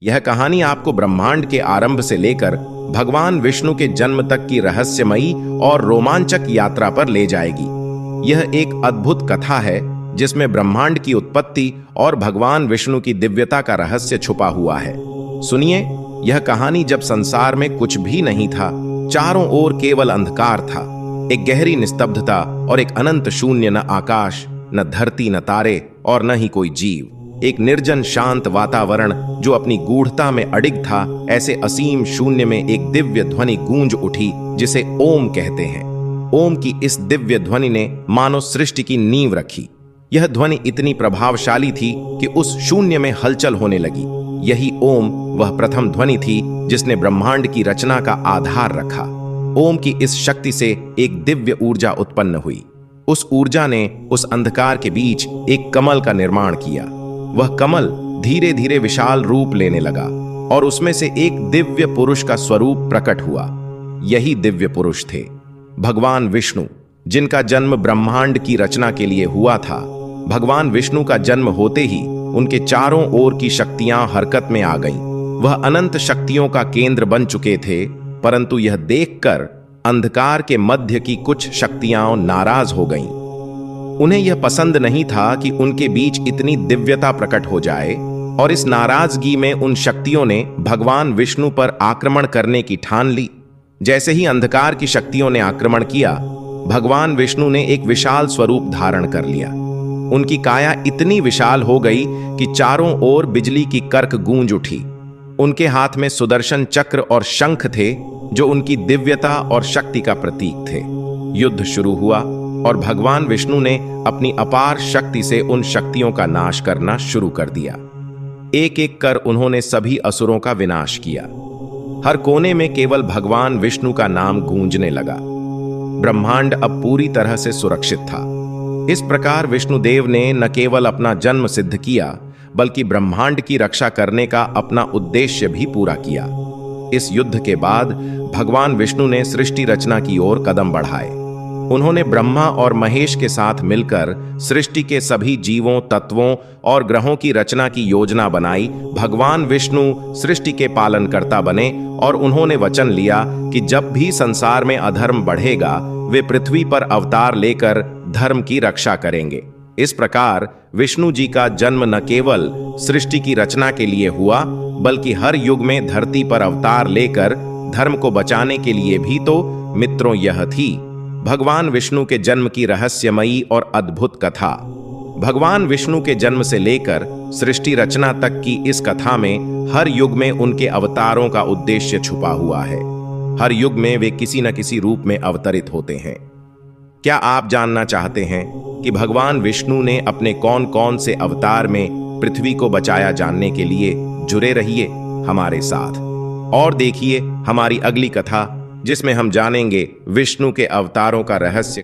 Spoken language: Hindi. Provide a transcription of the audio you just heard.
यह कहानी आपको ब्रह्मांड के आरंभ से लेकर भगवान विष्णु के जन्म तक की रहस्यमयी और रोमांचक यात्रा पर ले जाएगी। यह एक अद्भुत कथा है जिसमें ब्रह्मांड की उत्पत्ति और भगवान विष्णु की दिव्यता का रहस्य छुपा हुआ है। सुनिए, यह कहानी जब संसार में कुछ भी नहीं था, चारों ओर केवल अंधकार था, एक गहरी निस्तब्धता और एक अनंत शून्य, न आकाश, न धरती, न तारे और न ही कोई जीव। एक निर्जन शांत वातावरण जो अपनी गूढ़ता में अडिग था। ऐसे असीम शून्य में एक दिव्य ध्वनि गूंज उठी जिसे ओम कहते हैं। ओम की इस दिव्य ध्वनि ने मानव सृष्टि की नींव रखी। यह ध्वनि इतनी प्रभावशाली थी कि उस शून्य में हलचल होने लगी। यही ओम वह प्रथम ध्वनि थी जिसने ब्रह्मांड की रचना का आधार रखा। ओम की इस शक्ति से एक दिव्य ऊर्जा उत्पन्न हुई। उस ऊर्जा ने उस अंधकार के बीच एक कमल का निर्माण किया। वह कमल धीरे धीरे विशाल रूप लेने लगा और उसमें से एक दिव्य पुरुष का स्वरूप प्रकट हुआ। यही दिव्य पुरुष थे भगवान विष्णु, जिनका जन्म ब्रह्मांड की रचना के लिए हुआ था। भगवान विष्णु का जन्म होते ही उनके चारों ओर की शक्तियां हरकत में आ गईं। वह अनंत शक्तियों का केंद्र बन चुके थे, परंतु यह देखकर अंधकार के मध्य की कुछ शक्तियां नाराज हो गईं। उन्हें यह पसंद नहीं था कि उनके बीच इतनी दिव्यता प्रकट हो जाए, और इस नाराजगी में उन शक्तियों ने भगवान विष्णु पर आक्रमण करने की ठान ली। जैसे ही अंधकार की शक्तियों ने आक्रमण किया, भगवान विष्णु ने एक विशाल स्वरूप धारण कर लिया। उनकी काया इतनी विशाल हो गई कि चारों ओर बिजली की कर्क गूंज उठी। उनके हाथ में सुदर्शन चक्र और शंख थे जो उनकी दिव्यता और शक्ति का प्रतीक थे। युद्ध शुरू हुआ और भगवान विष्णु ने अपनी अपार शक्ति से उन शक्तियों का नाश करना शुरू कर दिया। एक एक कर उन्होंने सभी असुरों का विनाश किया। हर कोने में केवल भगवान विष्णु का नाम गूंजने लगा। ब्रह्मांड अब पूरी तरह से सुरक्षित था। इस प्रकार विष्णुदेव ने न केवल अपना जन्म सिद्ध किया, बल्कि ब्रह्मांड की रक्षा करने का अपना उद्देश्य भी पूरा किया। इस युद्ध के बाद भगवान विष्णु ने सृष्टि रचना की ओर कदम बढ़ाए। उन्होंने ब्रह्मा और महेश के साथ मिलकर सृष्टि के सभी जीवों, तत्वों और ग्रहों की रचना की योजना बनाई। भगवान विष्णु सृष्टि के पालनकर्ता बने और उन्होंने वचन लिया कि जब भी संसार में अधर्म बढ़ेगा, वे पृथ्वी पर अवतार लेकर धर्म की रक्षा करेंगे। इस प्रकार विष्णु जी का जन्म न केवल सृष्टि की रचना के लिए हुआ, बल्कि हर युग में धरती पर अवतार लेकर धर्म को बचाने के लिए भी। तो मित्रों, यह थी भगवान विष्णु के जन्म की रहस्यमयी और अद्भुत कथा। भगवान विष्णु के जन्म से लेकर सृष्टि रचना तक की इस कथा में हर युग में उनके अवतारों का उद्देश्य छुपा हुआ है। हर युग में वे किसी न किसी रूप में अवतरित होते हैं। क्या आप जानना चाहते हैं कि भगवान विष्णु ने अपने कौन कौन से अवतार में पृथ्वी को बचाया? जानने के लिए जुड़े रहिए हमारे साथ और देखिए हमारी अगली कथा, जिसमें हम जानेंगे विष्णु के अवतारों का रहस्य।